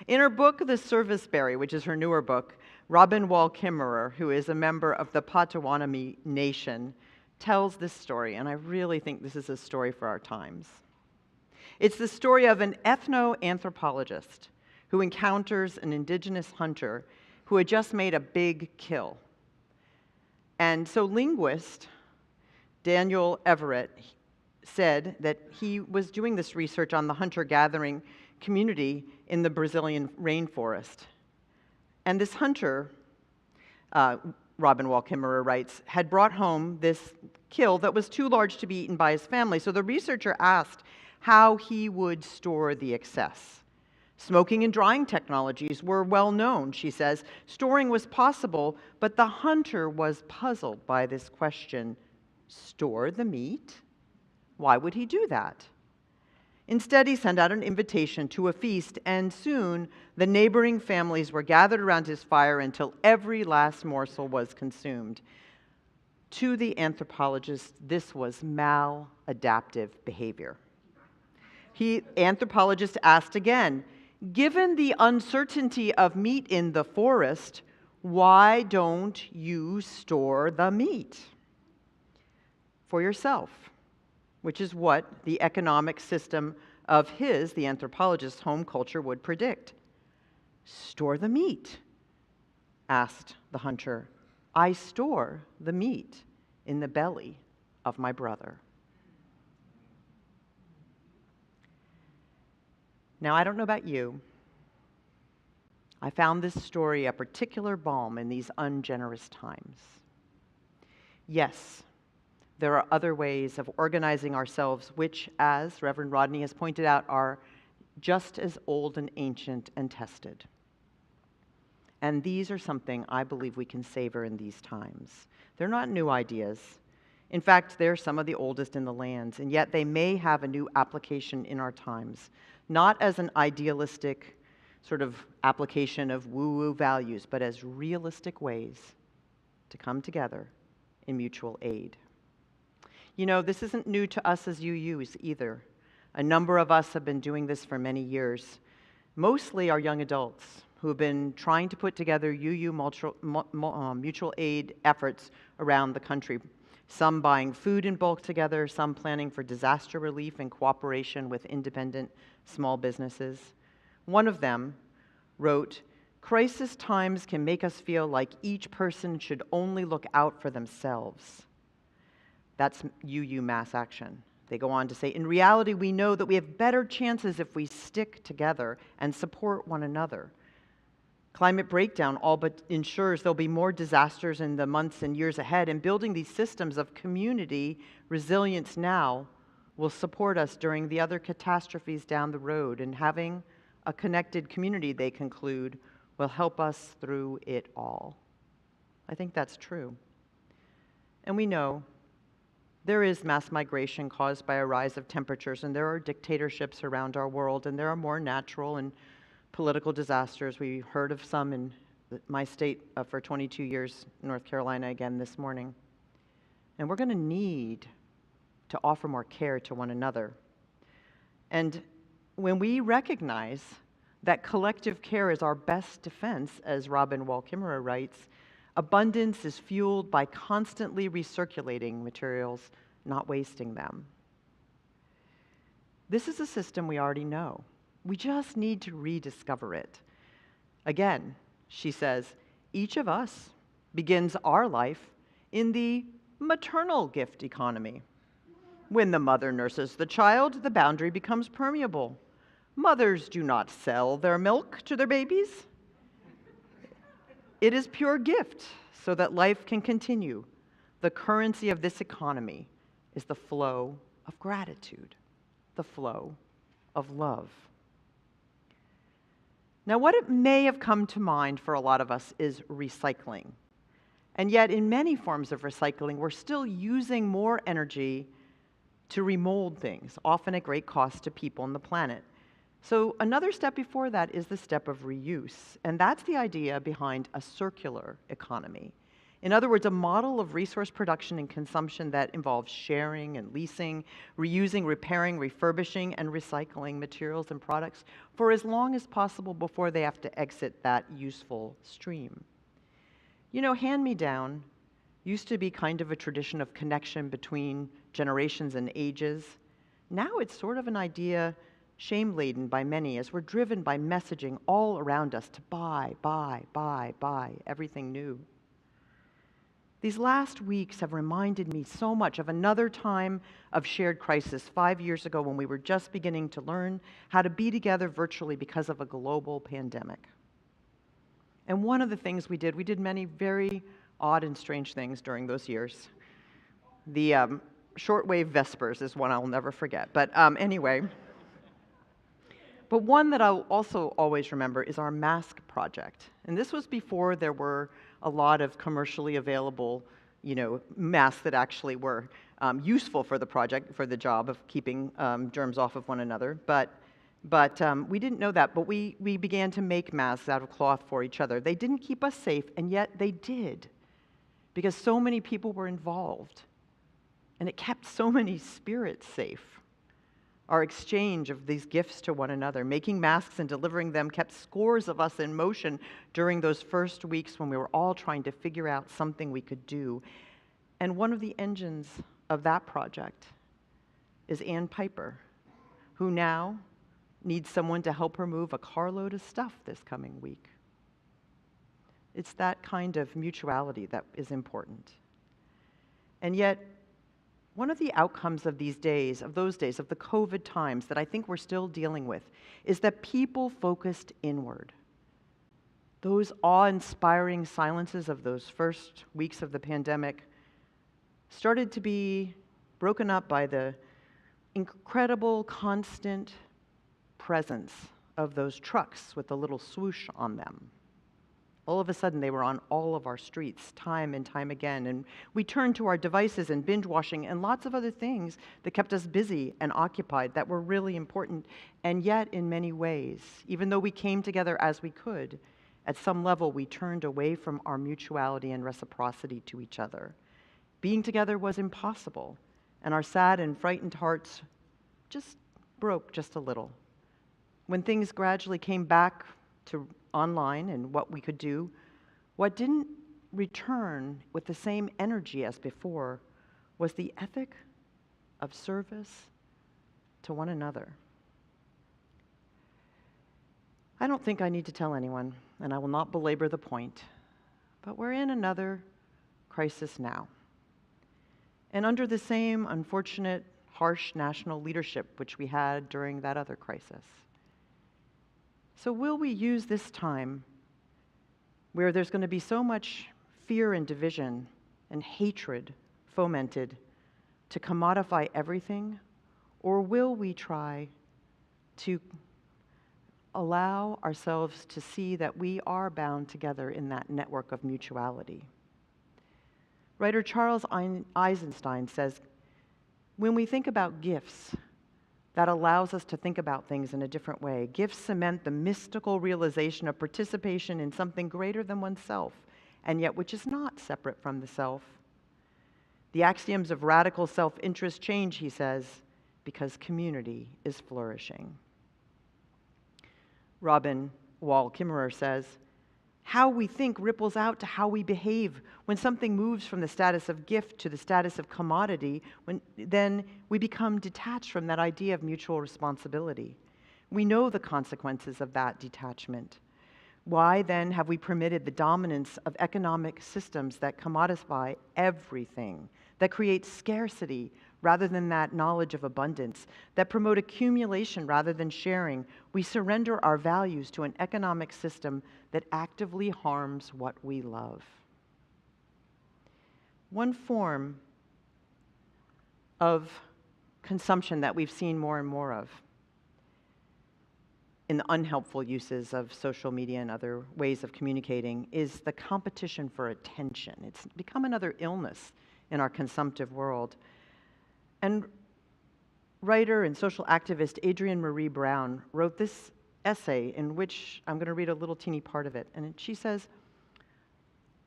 In her book, The Serviceberry, which is her newer book, Robin Wall Kimmerer, who is a member of the Potawatomi Nation, tells this story, and I really think this is a story for our times. It's the story of an ethnoanthropologist who encounters an indigenous hunter who had just made a big kill. And so linguist Daniel Everett said that he was doing this research on the hunter-gathering community in the Brazilian rainforest. And this hunter, Robin Wall Kimmerer writes, had brought home this kill that was too large to be eaten by his family. So the researcher asked how he would store the excess. Smoking and drying technologies were well known, she says. Storing was possible, but the hunter was puzzled by this question. Store the meat? Why would he do that? Instead, he sent out an invitation to a feast, and soon the neighboring families were gathered around his fire until every last morsel was consumed. To the anthropologist, this was maladaptive behavior. Anthropologist asked again, given the uncertainty of meat in the forest, why don't you store the meat for yourself? Which is what the economic system of the anthropologist's home culture would predict. Store the meat, asked the hunter. I store the meat in the belly of my brother. Now, I don't know about you. I found this story a particular balm in these ungenerous times. Yes, there are other ways of organizing ourselves which, as Reverend Rodney has pointed out, are just as old and ancient and tested. And these are something I believe we can savor in these times. They're not new ideas. In fact, they're some of the oldest in the lands, and yet they may have a new application in our times, not as an idealistic sort of application of woo-woo values, but as realistic ways to come together in mutual aid. You know, this isn't new to us as UUs either. A number of us have been doing this for many years, mostly our young adults who have been trying to put together UU mutual aid efforts around the country. Some buying food in bulk together, some planning for disaster relief in cooperation with independent small businesses. One of them wrote, "Crisis times can make us feel like each person should only look out for themselves." That's UU mass action. They go on to say, "In reality, we know that we have better chances if we stick together and support one another. Climate breakdown all but ensures there'll be more disasters in the months and years ahead, and building these systems of community resilience now will support us during the other catastrophes down the road, and having a connected community," they conclude, "will help us through it all." I think that's true. And we know there is mass migration caused by a rise of temperatures, and there are dictatorships around our world, and there are more natural and political disasters. We heard of some in my state for 22 years, North Carolina, again this morning. And we're going to need to offer more care to one another. And when we recognize that collective care is our best defense, as Robin Wall Kimmerer writes, abundance is fueled by constantly recirculating materials, not wasting them. This is a system we already know. We just need to rediscover it. Again, she says, each of us begins our life in the maternal gift economy. When the mother nurses the child, the boundary becomes permeable. Mothers do not sell their milk to their babies. It is pure gift so that life can continue. The currency of this economy is the flow of gratitude, the flow of love. Now, what it may have come to mind for a lot of us is recycling. And yet, in many forms of recycling, we're still using more energy to remold things, often at great cost to people and the planet. So another step before that is the step of reuse, and that's the idea behind a circular economy. In other words, a model of resource production and consumption that involves sharing and leasing, reusing, repairing, refurbishing, and recycling materials and products for as long as possible before they have to exit that useful stream. You know, hand-me-down used to be kind of a tradition of connection between generations and ages. Now it's sort of an idea shame-laden by many, as we're driven by messaging all around us to buy everything new. These last weeks have reminded me so much of another time of shared crisis 5 years ago when we were just beginning to learn how to be together virtually because of a global pandemic. And one of the things we did many very odd and strange things during those years. The shortwave Vespers is one I'll never forget, but anyway. But one that I'll also always remember is our mask project. And this was before there were a lot of commercially available, masks that actually were useful for the project, for the job of keeping germs off of one another. But we didn't know that, but we began to make masks out of cloth for each other. They didn't keep us safe, and yet they did, because so many people were involved, and it kept so many spirits safe. Our exchange of these gifts to one another, making masks and delivering them, kept scores of us in motion during those first weeks when we were all trying to figure out something we could do. And one of the engines of that project is Ann Piper, who now needs someone to help her move a carload of stuff this coming week. It's that kind of mutuality that is important. And yet, one of the outcomes of those days, of the COVID times that I think we're still dealing with, is that people focused inward. Those awe-inspiring silences of those first weeks of the pandemic started to be broken up by the incredible, constant presence of those trucks with the little swoosh on them. All of a sudden, they were on all of our streets, time and time again. And we turned to our devices and binge watching and lots of other things that kept us busy and occupied that were really important. And yet, in many ways, even though we came together as we could, at some level, we turned away from our mutuality and reciprocity to each other. Being together was impossible, and our sad and frightened hearts just broke just a little. When things gradually came back to online and what we could do, what didn't return with the same energy as before was the ethic of service to one another. I don't think I need to tell anyone, and I will not belabor the point, but we're in another crisis now. And under the same unfortunate, harsh national leadership which we had during that other crisis. So will we use this time where there's going to be so much fear and division and hatred fomented to commodify everything, or will we try to allow ourselves to see that we are bound together in that network of mutuality? Writer Charles Eisenstein says, when we think about gifts, that allows us to think about things in a different way. Gifts cement the mystical realization of participation in something greater than oneself, and yet which is not separate from the self. The axioms of radical self-interest change, he says, because community is flourishing. Robin Wall Kimmerer says, how we think ripples out to how we behave. When something moves from the status of gift to the status of commodity, then we become detached from that idea of mutual responsibility. We know the consequences of that detachment. Why then have we permitted the dominance of economic systems that commodify everything, that create scarcity rather than that knowledge of abundance, that promote accumulation rather than sharing? We surrender our values to an economic system that actively harms what we love. One form of consumption that we've seen more and more of in the unhelpful uses of social media and other ways of communicating is the competition for attention. It's become another illness in our consumptive world. And writer and social activist Adrienne Marie Brown wrote this essay in which I'm going to read a little teeny part of it. And she says,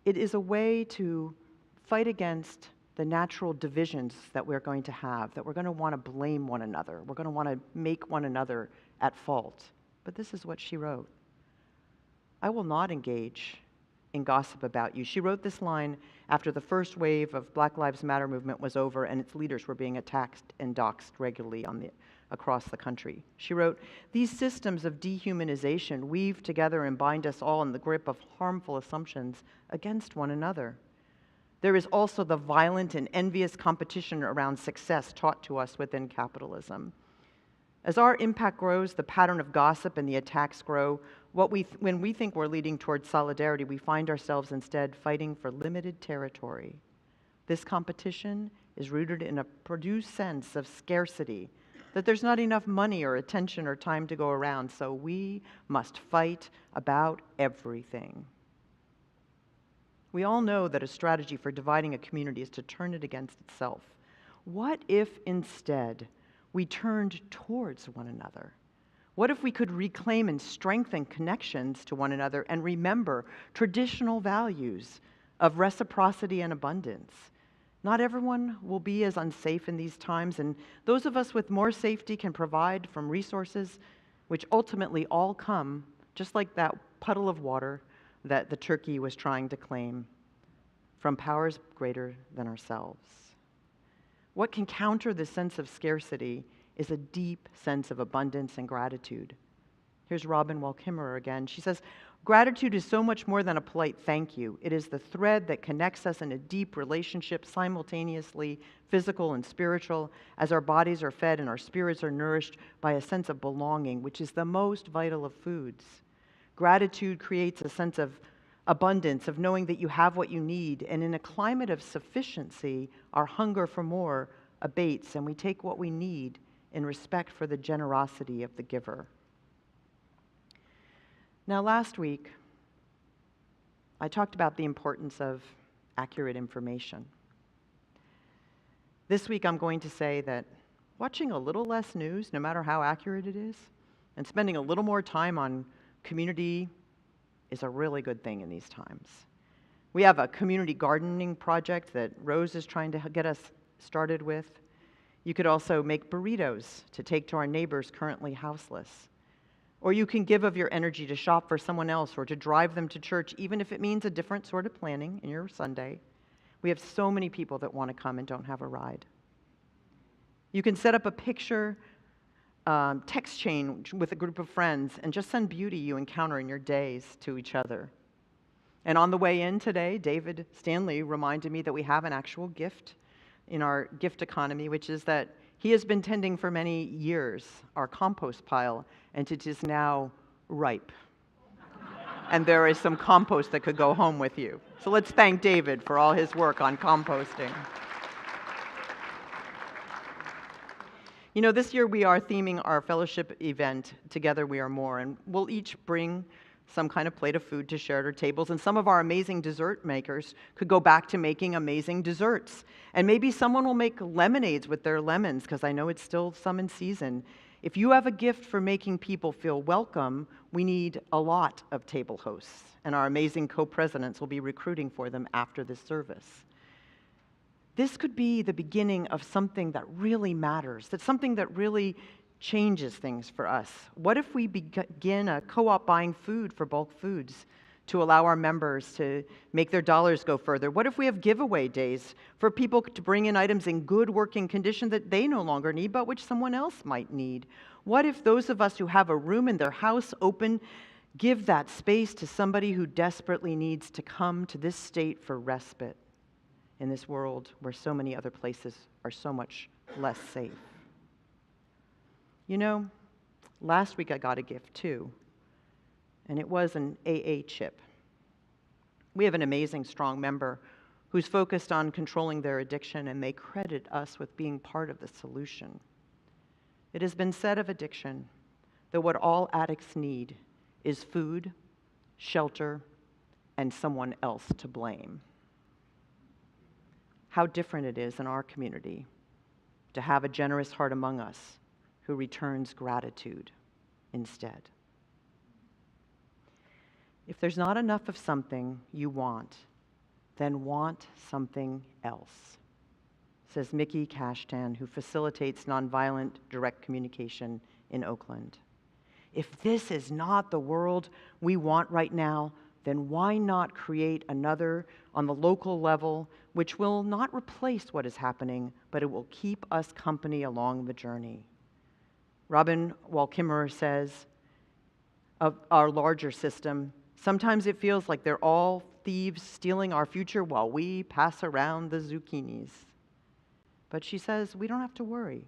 it is a way to fight against the natural divisions that we're going to have, that we're going to want to blame one another. We're going to want to make one another at fault. But this is what she wrote. I will not engage in gossip about you. She wrote this line after the first wave of Black Lives Matter movement was over and its leaders were being attacked and doxxed regularly across the country. She wrote, these systems of dehumanization weave together and bind us all in the grip of harmful assumptions against one another. There is also the violent and envious competition around success taught to us within capitalism. As our impact grows, the pattern of gossip and the attacks grow. When we think we're leading towards solidarity, we find ourselves instead fighting for limited territory. This competition is rooted in a produced sense of scarcity, that there's not enough money or attention or time to go around, so we must fight about everything. We all know that a strategy for dividing a community is to turn it against itself. What if instead we turned towards one another? What if we could reclaim and strengthen connections to one another and remember traditional values of reciprocity and abundance? Not everyone will be as unsafe in these times, and those of us with more safety can provide from resources which ultimately all come, just like that puddle of water that the turkey was trying to claim, from powers greater than ourselves. What can counter this sense of scarcity is a deep sense of abundance and gratitude. Here's Robin Wall Kimmerer again. She says, gratitude is so much more than a polite thank you. It is the thread that connects us in a deep relationship, simultaneously physical and spiritual, as our bodies are fed and our spirits are nourished by a sense of belonging, which is the most vital of foods. Gratitude creates a sense of abundance, of knowing that you have what you need, and in a climate of sufficiency, our hunger for more abates, and we take what we need in respect for the generosity of the giver. Now, last week, I talked about the importance of accurate information. This week, I'm going to say that watching a little less news, no matter how accurate it is, and spending a little more time on community is a really good thing in these times. We have a community gardening project that Rose is trying to get us started with. You could also make burritos to take to our neighbors currently houseless. Or you can give of your energy to shop for someone else or to drive them to church, even if it means a different sort of planning in your Sunday. We have so many people that want to come and don't have a ride. You can set up a picture text chain with a group of friends and just send beauty you encounter in your days to each other. And on the way in today, David Stanley reminded me that we have an actual gift in our gift economy, which is that he has been tending for many years our compost pile, and it is now ripe. And there is some compost that could go home with you. So let's thank David for all his work on composting. You know, this year we are theming our fellowship event, Together We Are More, and we'll each bring some kind of plate of food to share at our tables, and some of our amazing dessert makers could go back to making amazing desserts. And maybe someone will make lemonades with their lemons, because I know it's still some in season. If you have a gift for making people feel welcome, we need a lot of table hosts, and our amazing co-presidents will be recruiting for them after this service. This could be the beginning of something that really matters, that's something that really changes things for us. What if we begin a co-op buying food for bulk foods to allow our members to make their dollars go further? What if we have giveaway days for people to bring in items in good working condition that they no longer need, but which someone else might need? What if those of us who have a room in their house open give that space to somebody who desperately needs to come to this state for respite in this world where so many other places are so much less safe? You know, last week I got a gift too, and it was an AA chip. We have an amazing, strong member who's focused on controlling their addiction, and they credit us with being part of the solution. It has been said of addiction that what all addicts need is food, shelter, and someone else to blame. How different it is in our community to have a generous heart among us who returns gratitude instead. If there's not enough of something you want, then want something else, says Mickey Kashtan, who facilitates nonviolent direct communication in Oakland. If this is not the world we want right now, then why not create another on the local level, which will not replace what is happening, but it will keep us company along the journey. Robin Wall Kimmerer says of our larger system, sometimes it feels like they're all thieves stealing our future while we pass around the zucchinis. But she says we don't have to worry.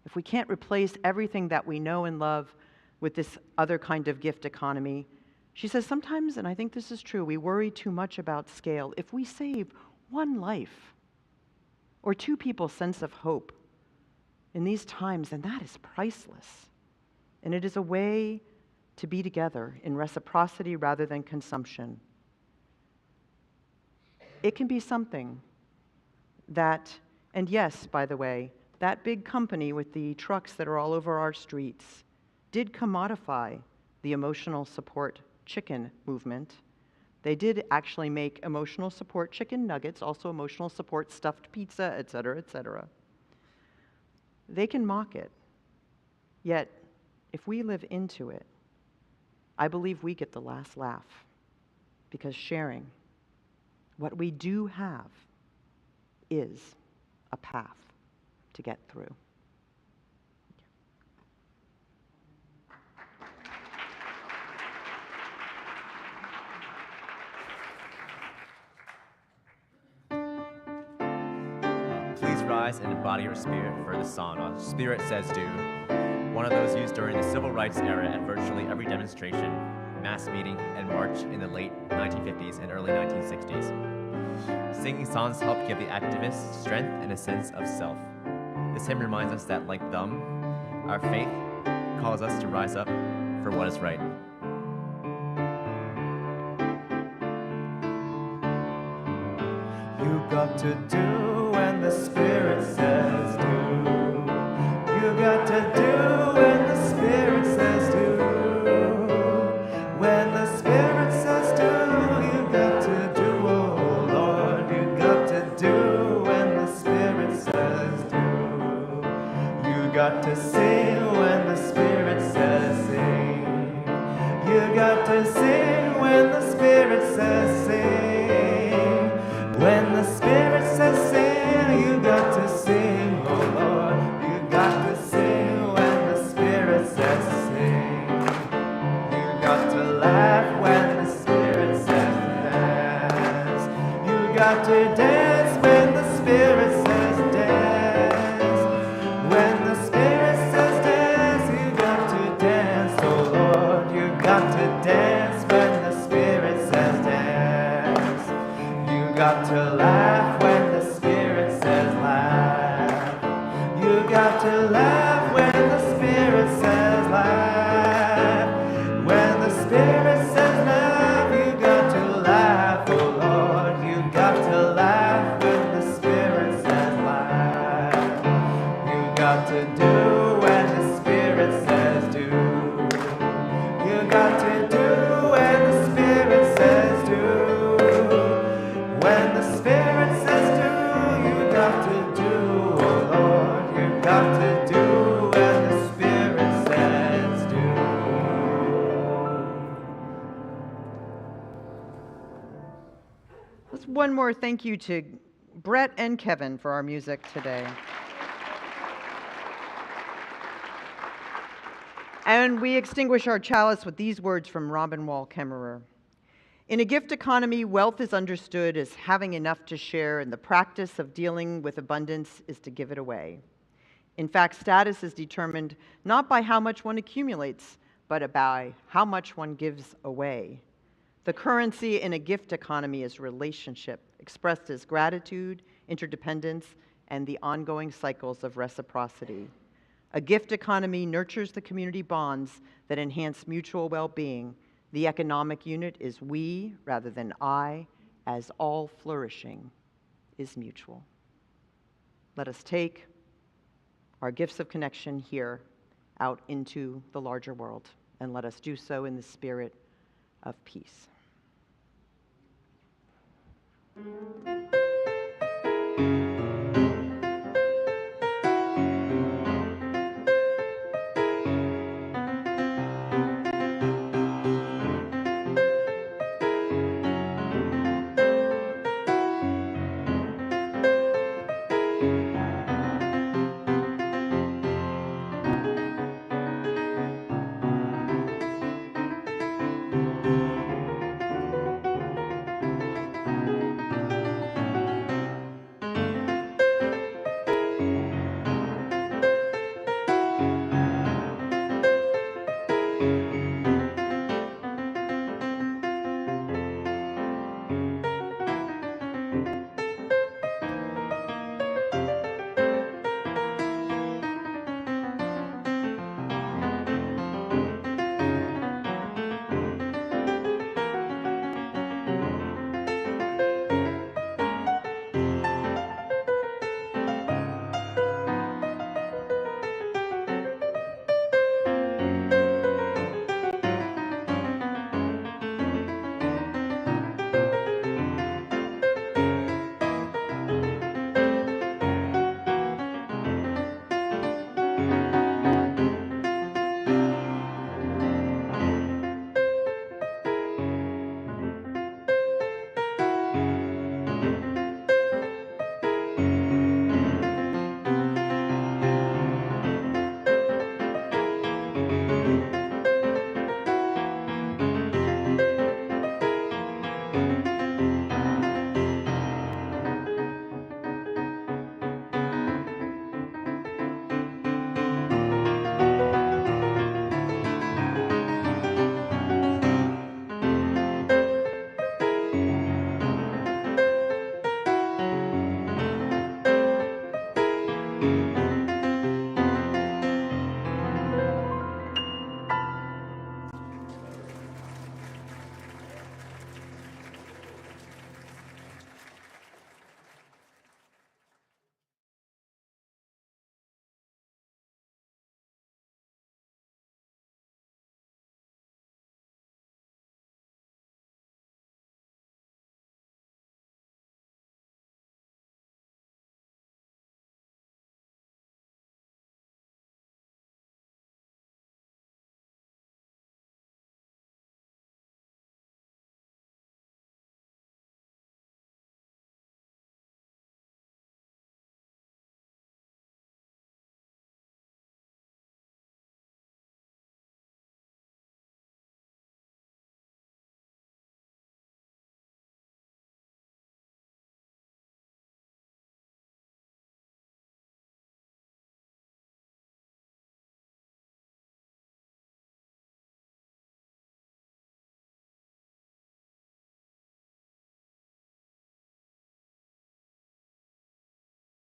If we can't replace everything that we know and love with this other kind of gift economy, she says sometimes, and I think this is true, we worry too much about scale. If we save one life or two people's sense of hope in these times, then that is priceless. And it is a way to be together in reciprocity rather than consumption. It can be something that, and yes, by the way, that big company with the trucks that are all over our streets did commodify the emotional support chicken movement. They did actually make emotional support chicken nuggets, also emotional support stuffed pizza, et cetera, et cetera. They can mock it. Yet, if we live into it, I believe we get the last laugh, because sharing what we do have is a path to get through. Please rise and embody your spirit for the song, Spirit Says Do, one of those used during the Civil Rights era at virtually every demonstration, mass meeting, and march in the late 1950s and early 1960s. Singing songs help give the activists strength and a sense of self. This hymn reminds us that, like them, our faith calls us to rise up for what is right. You got to do when the Spirit says do. You got to do when the Spirit says do. When the Spirit says do, you got to do, oh Lord. You got to do when the Spirit says do. You got to sing when the Spirit says sing. You got to sing when the Spirit says sing. When the Spirit says sing, you got to sing, oh Lord. You got to sing when the Spirit says sing. You got to laugh when the Spirit says dance. You got to dance when the Spirit says dance. When the Spirit says dance, you got to dance, oh Lord. You got to dance when the Spirit says dance. You got to laugh when the Spirit says laugh. You got to laugh when the Spirit says laugh. When the Spirit says laugh, you got to laugh, oh Lord. You got to laugh when the Spirit says laugh. You got to do when the Spirit says do. You got to do when the Spirit says do. When the Spirit says do, you got to do, oh Lord. You got to do when the Spirit says do. Let's one more thank you to Brett and Kevin for our music today. And we extinguish our chalice with these words from Robin Wall Kimmerer. In a gift economy, wealth is understood as having enough to share, and the practice of dealing with abundance is to give it away. In fact, status is determined not by how much one accumulates, but by how much one gives away. The currency in a gift economy is relationship, expressed as gratitude, interdependence, and the ongoing cycles of reciprocity. A gift economy nurtures the community bonds that enhance mutual well-being. The economic unit is we rather than I, as all flourishing is mutual. Let us take our gifts of connection here out into the larger world, and let us do so in the spirit of peace.